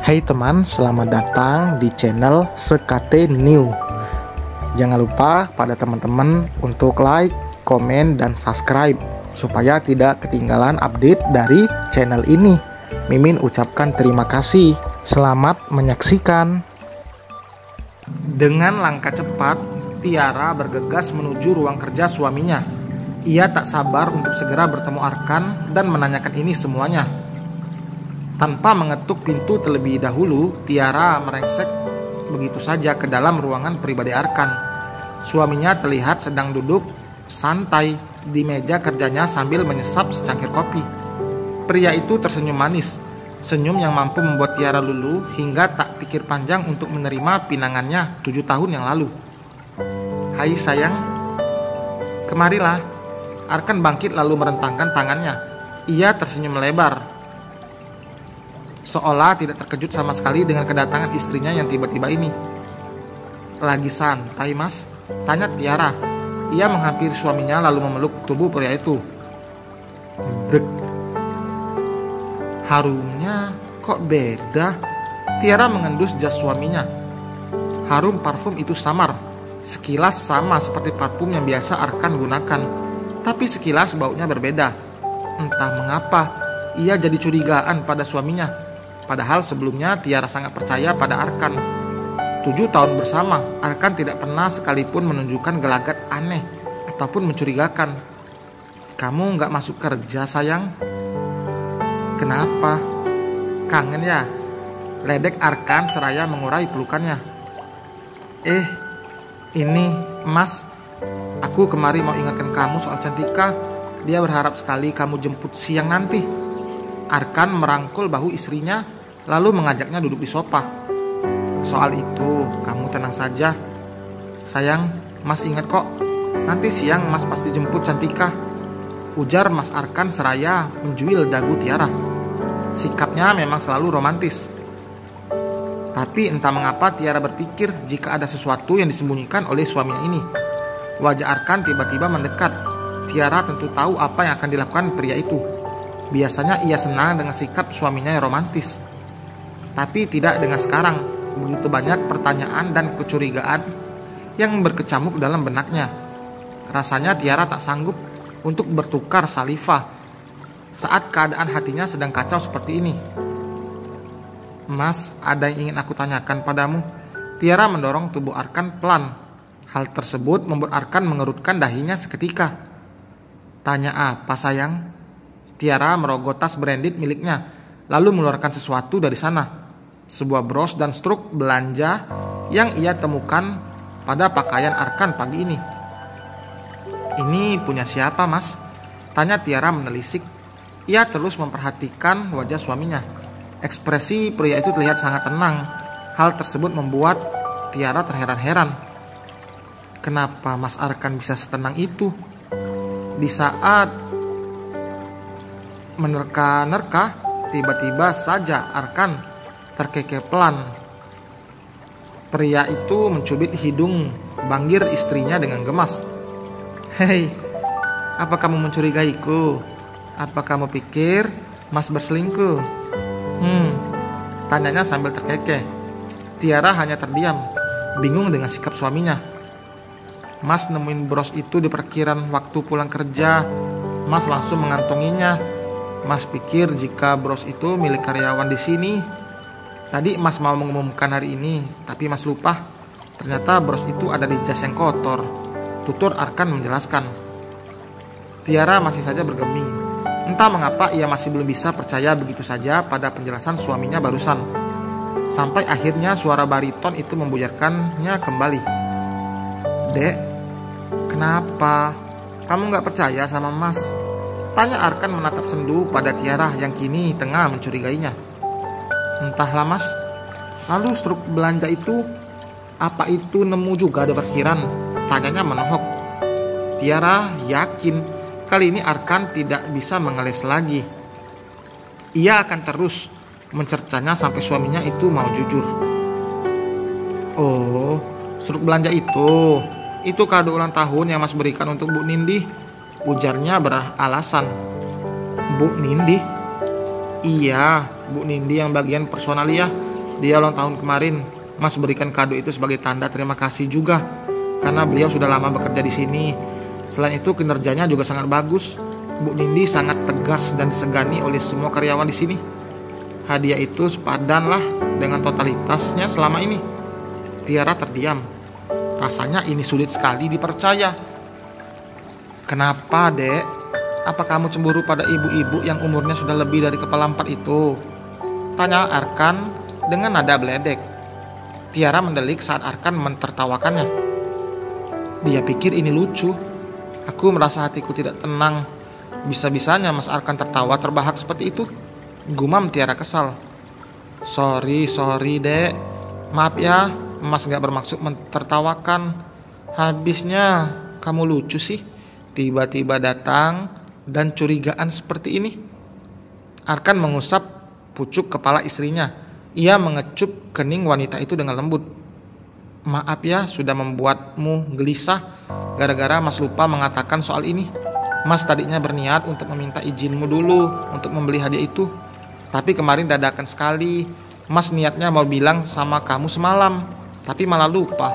Hai teman, selamat datang di channel Sekate New. Jangan lupa pada teman-teman untuk like, komen, dan subscribe supaya tidak ketinggalan update dari channel ini. Mimin ucapkan terima kasih. Selamat menyaksikan. Dengan langkah cepat, Tiara bergegas menuju ruang kerja suaminya. Ia tak sabar untuk segera bertemu Arkan dan menanyakan ini semuanya. Tanpa mengetuk pintu terlebih dahulu, Tiara merengsek begitu saja ke dalam ruangan pribadi Arkan. Suaminya terlihat sedang duduk santai di meja kerjanya sambil menyesap secangkir kopi. Pria itu tersenyum manis, senyum yang mampu membuat Tiara luluh hingga tak pikir panjang untuk menerima pinangannya 7 tahun yang lalu. "Hai sayang, kemarilah." Arkan bangkit lalu merentangkan tangannya. Ia tersenyum melebar, seolah tidak terkejut sama sekali dengan kedatangan istrinya yang tiba-tiba ini. "Lagi santai, Mas?" tanya Tiara. Ia menghampiri suaminya lalu memeluk tubuh pria itu. Dek. Harumnya kok beda? Tiara mengendus jas suaminya. Harum parfum itu samar. Sekilas sama seperti parfum yang biasa Arkan gunakan, tapi sekilas baunya berbeda. Entah mengapa ia jadi curigaan pada suaminya. Padahal sebelumnya Tiara sangat percaya pada Arkan. 7 tahun bersama, Arkan tidak pernah sekalipun menunjukkan gelagat aneh ataupun mencurigakan. "Kamu gak masuk kerja, sayang?" "Kenapa? Kangen ya?" ledek Arkan seraya mengurai pelukannya. Ini, Mas. Aku kemari mau ingatkan kamu soal Cantika. Dia berharap sekali kamu jemput siang nanti." Arkan merangkul bahu istrinya lalu mengajaknya duduk di sofa. "Soal itu, kamu tenang saja. Sayang, Mas ingat kok. Nanti siang Mas pasti jemput Cantika," ujar Mas Arkan seraya menjuil dagu Tiara. Sikapnya memang selalu romantis. Tapi entah mengapa Tiara berpikir jika ada sesuatu yang disembunyikan oleh suaminya ini. Wajah Arkan tiba-tiba mendekat. Tiara tentu tahu apa yang akan dilakukan pria itu. Biasanya ia senang dengan sikap suaminya yang romantis, tapi tidak dengan sekarang. Begitu banyak pertanyaan dan kecurigaan yang berkecamuk dalam benaknya. Rasanya Tiara tak sanggup untuk bertukar salivah saat keadaan hatinya sedang kacau seperti ini. "Mas, ada yang ingin aku tanyakan padamu." Tiara mendorong tubuh Arkan pelan. Hal tersebut membuat Arkan mengerutkan dahinya seketika. "Tanya apa, sayang?" Tiara merogoh tas branded miliknya, lalu mengeluarkan sesuatu dari sana. Sebuah bros dan struk belanja yang ia temukan pada pakaian Arkan pagi ini. "Ini punya siapa, Mas?" tanya Tiara menelisik. Ia terus memperhatikan wajah suaminya. Ekspresi pria itu terlihat sangat tenang. Hal tersebut membuat Tiara terheran-heran. Kenapa Mas Arkan bisa setenang itu? Di saat menerka-nerka, tiba-tiba saja Arkan terkekeh pelan. Pria itu mencubit hidung banggir istrinya dengan gemas. "Hei, apa kamu mencurigaiku? Apa kamu pikir Mas berselingkuh?" Tanyanya sambil terkekeh. Tiara hanya terdiam, bingung dengan sikap suaminya. "Mas nemuin bros itu di parkiran waktu pulang kerja. Mas langsung mengantonginya. Mas pikir jika bros itu milik karyawan di sini. Tadi Mas mau mengumumkan hari ini, tapi Mas lupa. Ternyata bros itu ada di jas yang kotor," tutur Arkan menjelaskan. Tiara masih saja bergeming. Entah mengapa ia masih belum bisa percaya begitu saja pada penjelasan suaminya barusan. Sampai akhirnya suara bariton itu membuyarkannya kembali. "Dek, kenapa? Kamu gak percaya sama Mas?" tanya Arkan menatap sendu pada Tiara yang kini tengah mencurigainya. "Entahlah, Mas. Lalu struk belanja itu, apa itu nemu juga di parkiran?" tanyanya menohok. Tiara yakin kali ini Arkan tidak bisa mengeles lagi. Ia akan terus mencercanya sampai suaminya itu mau jujur. "Oh, struk belanja itu kado ulang tahun yang Mas berikan untuk Bu Nindi," ujarnya beralasan. "Bu Nindi?" "Iya, Bu Nindi yang bagian personalia. Dia ulang tahun kemarin. Mas berikan kado itu sebagai tanda terima kasih juga, karena beliau sudah lama bekerja di sini. Selain itu kinerjanya juga sangat bagus. Bu Nindi sangat tegas dan disegani oleh semua karyawan di sini. Hadiah itu sepadan lah dengan totalitasnya selama ini. Tiara terdiam. Rasanya ini sulit sekali dipercaya. Kenapa, Dek? Apa kamu cemburu pada ibu-ibu yang umurnya sudah lebih dari kepala 4 itu? Tanya Arkan dengan nada beledek. Tiara mendelik saat Arkan mentertawakannya. Dia pikir ini lucu. Aku merasa hatiku tidak tenang. Bisa-bisanya Mas Arkan tertawa terbahak seperti itu. Gumam Tiara kesal. Sorry Dek. Maaf ya, Mas gak bermaksud mentertawakan. Habisnya kamu lucu sih. Tiba-tiba datang dan curigaan seperti ini. Arkan mengusap pucuk kepala istrinya. Ia mengecup kening wanita itu dengan lembut. Maaf ya sudah membuatmu gelisah. Gara-gara Mas lupa mengatakan soal ini. Mas tadinya berniat untuk meminta izinmu dulu untuk membeli hadiah itu. Tapi kemarin dadakan sekali. Mas niatnya mau bilang sama kamu semalam, tapi malah lupa.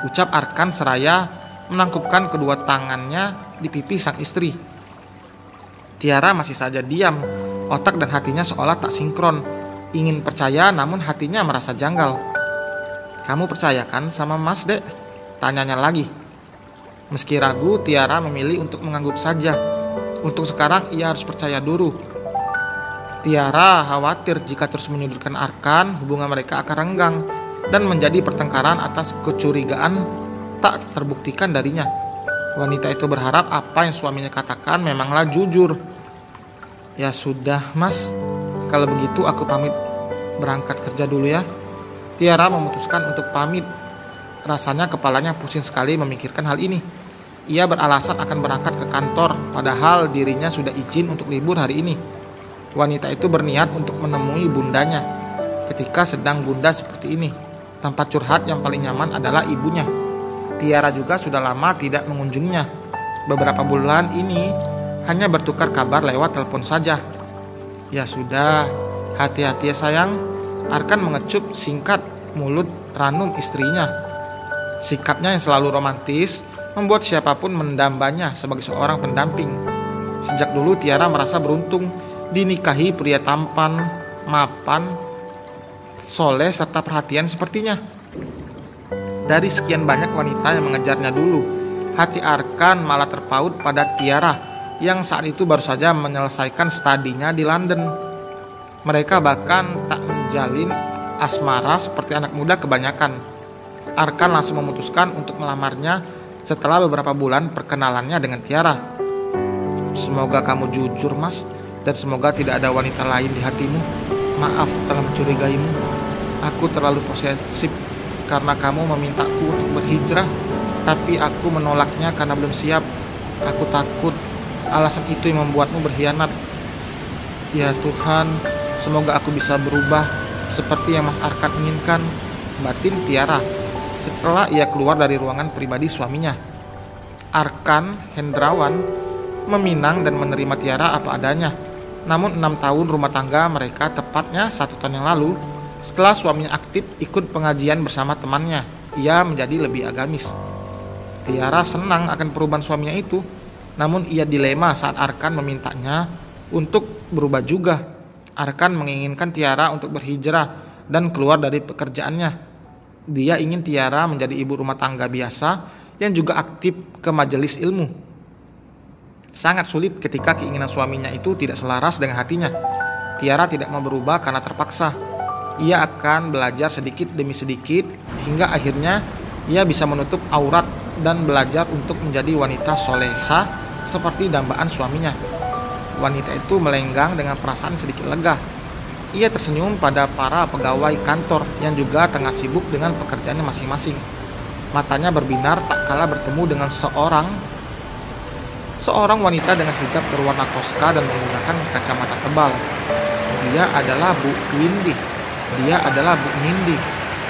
Ucap Arkan seraya menangkupkan kedua tangannya di pipi sang istri. Tiara masih saja diam. Otak dan hatinya seolah tak sinkron. Ingin percaya namun hatinya merasa janggal. Kamu percayakan sama Mas, Dek? Tanyanya lagi. Meski ragu, Tiara memilih untuk mengangguk saja. Untuk sekarang ia harus percaya dulu. Tiara khawatir jika terus menyudutkan Arkan, hubungan mereka akan renggang dan menjadi pertengkaran atas kecurigaan tak terbuktikan darinya. Wanita itu berharap apa yang suaminya katakan memanglah jujur. Ya sudah, Mas. Kalau begitu aku pamit berangkat kerja dulu ya. Tiara memutuskan untuk pamit. Rasanya kepalanya pusing sekali memikirkan hal ini. Ia beralasan akan berangkat ke kantor, padahal dirinya sudah izin untuk libur hari ini. Wanita itu berniat untuk menemui bundanya. Ketika sedang bunda seperti ini, tempat curhat yang paling nyaman adalah ibunya. Tiara juga sudah lama tidak mengunjunginya. Beberapa bulan ini hanya bertukar kabar lewat telepon saja. Ya sudah, hati-hati ya sayang. Arkan mengecup singkat mulut ranum istrinya. Sikapnya yang selalu romantis membuat siapapun mendambanya sebagai seorang pendamping. Sejak dulu Tiara merasa beruntung dinikahi pria tampan, mapan, soleh serta perhatian sepertinya. Dari sekian banyak wanita yang mengejarnya dulu, hati Arkan malah terpaut pada Tiara yang saat itu baru saja menyelesaikan studinya di London. Mereka bahkan tak menjalin asmara seperti anak muda kebanyakan. Arkan langsung memutuskan untuk melamarnya setelah beberapa bulan perkenalannya dengan Tiara. Semoga kamu jujur, Mas, dan semoga tidak ada wanita lain di hatimu. Maaf telah mencurigaimu. Aku terlalu posesif karena kamu memintaku untuk berhijrah, tapi aku menolaknya karena belum siap. Aku takut alasan itu yang membuatmu berkhianat. Ya Tuhan, semoga aku bisa berubah seperti yang Mas Arkan inginkan, batin Tiara setelah ia keluar dari ruangan pribadi suaminya. Arkan Hendrawan meminang dan menerima Tiara apa adanya. Namun 6 tahun rumah tangga mereka, tepatnya 1 tahun yang lalu, setelah suaminya aktif ikut pengajian bersama temannya, ia menjadi lebih agamis. Tiara senang akan perubahan suaminya itu, namun ia dilema saat Arkan memintanya untuk berubah juga. Arkan menginginkan Tiara untuk berhijrah dan keluar dari pekerjaannya. Dia ingin Tiara menjadi ibu rumah tangga biasa yang juga aktif ke majelis ilmu. Sangat sulit ketika keinginan suaminya itu tidak selaras dengan hatinya. Tiara tidak mau berubah karena terpaksa. Ia akan belajar sedikit demi sedikit hingga akhirnya ia bisa menutup aurat dan belajar untuk menjadi wanita soleha seperti dambaan suaminya. Wanita itu melenggang dengan perasaan sedikit lega. Ia tersenyum pada para pegawai kantor yang juga tengah sibuk dengan pekerjaannya masing-masing. Matanya berbinar tak kala bertemu dengan seorang wanita dengan hijab berwarna toska dan menggunakan kacamata tebal. Dia adalah Bu Windy. Dia adalah Bu Nindi,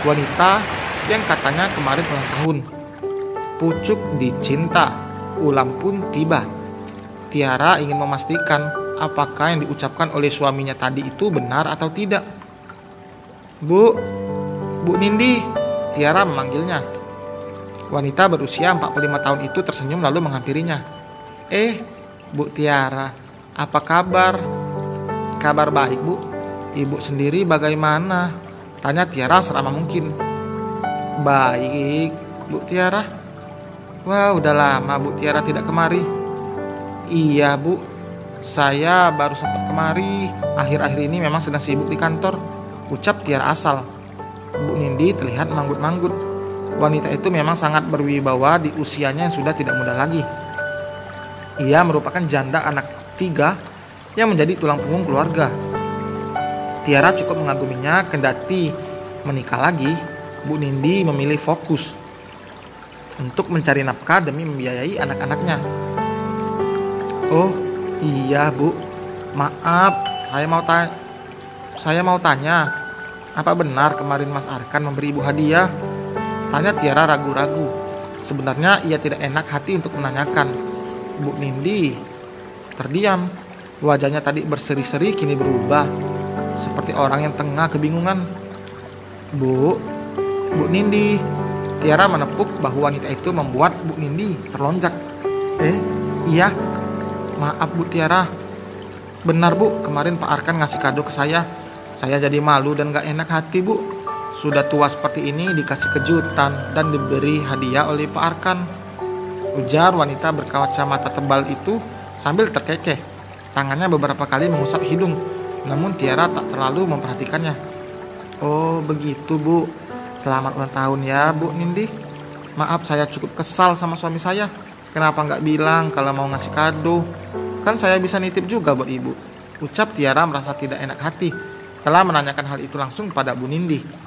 wanita yang katanya kemarin ulang tahun. Pucuk dicinta, ulang pun tiba. Tiara ingin memastikan apakah yang diucapkan oleh suaminya tadi itu benar atau tidak. Bu, Bu Nindi, Tiara memanggilnya. Wanita berusia 45 tahun itu tersenyum lalu menghampirinya. Bu Tiara, apa kabar? Kabar baik, Bu. Ibu sendiri bagaimana? Tanya Tiara seramah mungkin. Baik, Bu Tiara. Wah, udah lama Bu Tiara tidak kemari. Iya, Bu. Saya baru sempat kemari. Akhir-akhir ini memang sedang sibuk di kantor, ucap Tiara asal. Bu Nindi terlihat manggut-manggut. Wanita itu memang sangat berwibawa di usianya yang sudah tidak muda lagi. Ia merupakan janda anak 3 yang menjadi tulang punggung keluarga. Tiara cukup mengaguminya, kendati menikah lagi, Bu Nindi memilih fokus untuk mencari nafkah demi membiayai anak-anaknya. Oh iya Bu, maaf, saya mau tanya, apa benar kemarin Mas Arkan memberi Ibu hadiah? Tanya Tiara ragu-ragu. Sebenarnya ia tidak enak hati untuk menanyakan. Bu Nindi terdiam. Wajahnya tadi berseri-seri kini berubah, seperti orang yang tengah kebingungan. Bu Nindi. Tiara menepuk bahu wanita itu membuat Bu Nindi terlonjak. Iya, maaf Bu Tiara. Benar Bu, kemarin Pak Arkan ngasih kado ke saya. Saya jadi malu dan gak enak hati Bu. Sudah tua seperti ini dikasih kejutan dan diberi hadiah oleh Pak Arkan, ujar wanita berkacamata tebal itu sambil terkekeh. Tangannya beberapa kali mengusap hidung, namun Tiara tak terlalu memperhatikannya. Oh begitu Bu, selamat ulang tahun ya Bu Nindi. Maaf saya cukup kesal sama suami saya. Kenapa gak bilang kalau mau ngasih kado? Kan saya bisa nitip juga buat Ibu, ucap Tiara merasa tidak enak hati telah menanyakan hal itu langsung pada Bu Nindi.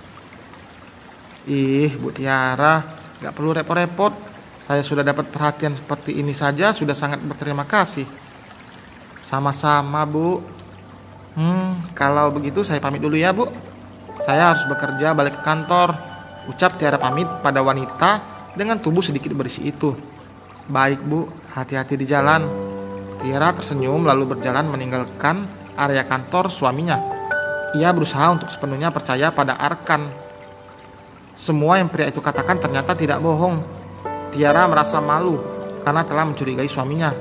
Bu Tiara, gak perlu repot-repot. Saya sudah dapat perhatian seperti ini saja sudah sangat berterima kasih. Sama-sama Bu. Kalau begitu saya pamit dulu ya Bu. Saya harus bekerja balik ke kantor, ucap Tiara pamit pada wanita dengan tubuh sedikit berisi itu. Baik Bu, hati-hati di jalan. Tiara tersenyum lalu berjalan meninggalkan area kantor suaminya. Ia berusaha untuk sepenuhnya percaya pada Arkan. Semua yang pria itu katakan ternyata tidak bohong. Tiara merasa malu karena telah mencurigai suaminya.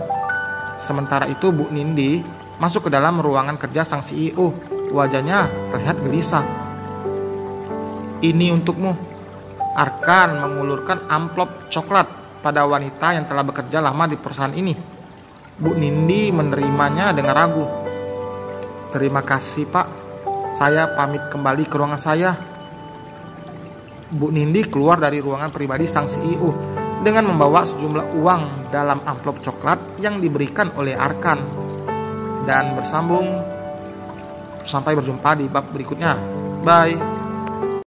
Sementara itu Bu Nindi masuk ke dalam ruangan kerja sang CEO. Wajahnya terlihat gelisah. Ini untukmu. Arkan mengulurkan amplop coklat pada wanita yang telah bekerja lama di perusahaan ini. Bu Nindi menerimanya dengan ragu. Terima kasih Pak. Saya pamit kembali ke ruangan saya. Bu Nindi keluar dari ruangan pribadi sang CEO dengan membawa sejumlah uang dalam amplop coklat yang diberikan oleh Arkan. Dan bersambung. Sampai berjumpa di bab berikutnya. Bye.